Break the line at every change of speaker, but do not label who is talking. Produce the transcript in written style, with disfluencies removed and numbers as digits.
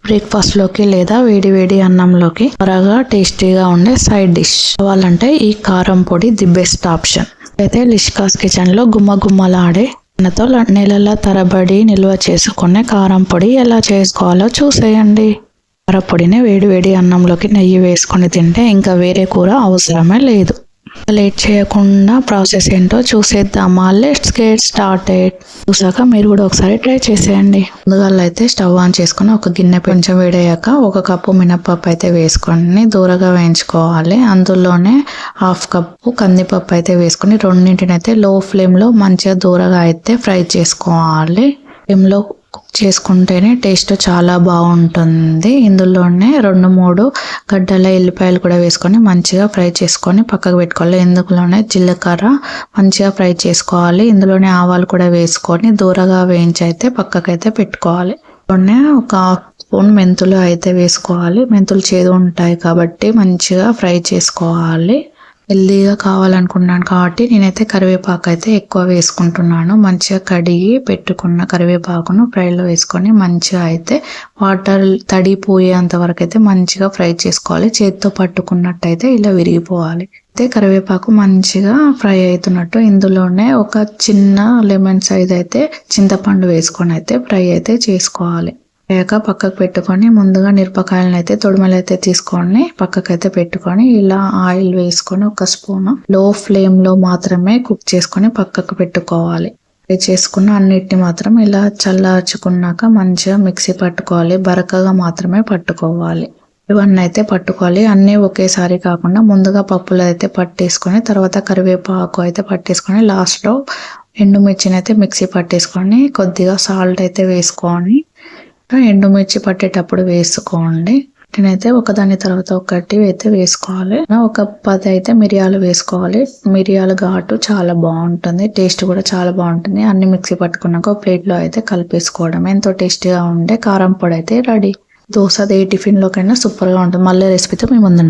Breakfast లోకి లేదా వేడి వేడి అన్నంలోకి త్వరగా టేస్టీగా ఉండే సైడ్ డిష్ కావాలంటే ఈ కారం పొడి ది బెస్ట్ ఆప్షన్. అయితే లిష్కాస్ కిచెన్ లో గుమ్మలాడే తో నెలల తరబడి నిల్వ చేసుకునే కారం పొడి ఎలా చేసుకోవాలో చూసేయండి. కారపొడిని వేడి వేడి అన్నంలోకి నెయ్యి వేసుకొని తింటే ఇంకా వేరే కూర అవసరమే లేదు. లేట్ చేయకుండా ప్రాసెస్ ఏంటో చూసేద్దామా? Let's get started. చూసాక మీరు కూడా ఒకసారి ట్రై చేసేయండి. ముందుగా అయితే స్టవ్ ఆన్ చేసుకుని ఒక గిన్నె కొంచెం వేడయ్యాక 1 కప్పు మినపప్పు అయితే వేసుకొని దూరగా వేయించుకోవాలి. అందులోనే 1/2 కప్పు కందిపప్పు అయితే వేసుకొని రెండింటిని అయితే లో ఫ్లేమ్లో మంచిగా దూరగా అయితే ఫ్రై చేసుకోవాలి. ఫ్లేమ్లో కుక్ చేసుకుంటేనే టేస్ట్ చాలా బాగుంటుంది. ఇందులోనే 2-3 గడ్డల ఎల్లిపాయలు కూడా వేసుకొని మంచిగా ఫ్రై చేసుకొని పక్కకు పెట్టుకోవాలి. ఇందులోనే జీలకర్ర మంచిగా ఫ్రై చేసుకోవాలి. ఇందులోనే ఆవాలు కూడా వేసుకొని దూరగా వేయించి అయితే పక్కకైతే పెట్టుకోవాలి. ఇందులోనే ఒక 1/2 స్పూన్ మెంతులు అయితే వేసుకోవాలి. మెంతులు చేదు ఉంటాయి కాబట్టి మంచిగా ఫ్రై చేసుకోవాలి. హెల్దీగా కావాలనుకున్నాను కాబట్టి నేనైతే కరివేపాకు అయితే ఎక్కువ వేసుకుంటున్నాను. మంచిగా కడిగి పెట్టుకున్న కరివేపాకును ఫ్రైలో వేసుకొని మంచిగా అయితే వాటర్ తడిపోయేంత వరకు అయితే మంచిగా ఫ్రై చేసుకోవాలి. చేతితో పట్టుకున్నట్టయితే ఇలా విరిగిపోవాలి. అయితే కరివేపాకు మంచిగా ఫ్రై అవుతున్నట్టు ఇందులోనే ఒక చిన్న లెమన్ సైజ్ అయితే చింతపండు వేసుకొని అయితే ఫ్రై అయితే చేసుకోవాలి. అయ్యాక పక్కకు పెట్టుకొని ముందుగా మిరపకాయలను అయితే తొడిమలు అయితే తీసుకొని పక్కకైతే పెట్టుకొని ఇలా ఆయిల్ వేసుకొని 1 స్పూన్ లో ఫ్లేమ్ లో మాత్రమే కుక్ చేసుకొని పక్కకు పెట్టుకోవాలి. ఫ్రై చేసుకున్న అన్నిటిని మాత్రం ఇలా చల్లార్చుకున్నాక మంచిగా మిక్సీ పట్టుకోవాలి. బరకగా మాత్రమే పట్టుకోవాలి. ఇవన్నీ అయితే పట్టుకోవాలి. అన్నీ ఒకేసారి కాకుండా ముందుగా పప్పులు అయితే పట్టేసుకొని తర్వాత కరివేపాకు అయితే పట్టేసుకొని లాస్ట్ లో ఎండుమిర్చిని అయితే మిక్సీ పట్టేసుకొని కొద్దిగా సాల్ట్ అయితే వేసుకొని ఎండుమిర్చి పట్టేటప్పుడు వేసుకోండి. నేనైతే ఒకదాని తర్వాత ఒకటి అయితే వేసుకోవాలి. ఒక 10 అయితే మిరియాలు వేసుకోవాలి. మిరియాలు ఘాటు చాలా బాగుంటుంది. టేస్ట్ కూడా చాలా బాగుంటుంది. అన్ని మిక్సీ పట్టుకున్నాక ప్లేట్ లో అయితే కలిపేసుకోవడం. ఎంతో టేస్టీగా ఉండే కారం పొడి అయితే రెడీ. దోశ ఏ టిఫిన్ లోకైనా సూపర్ గా ఉంటుంది. మళ్ళీ రెసిపీతో మీ ముందు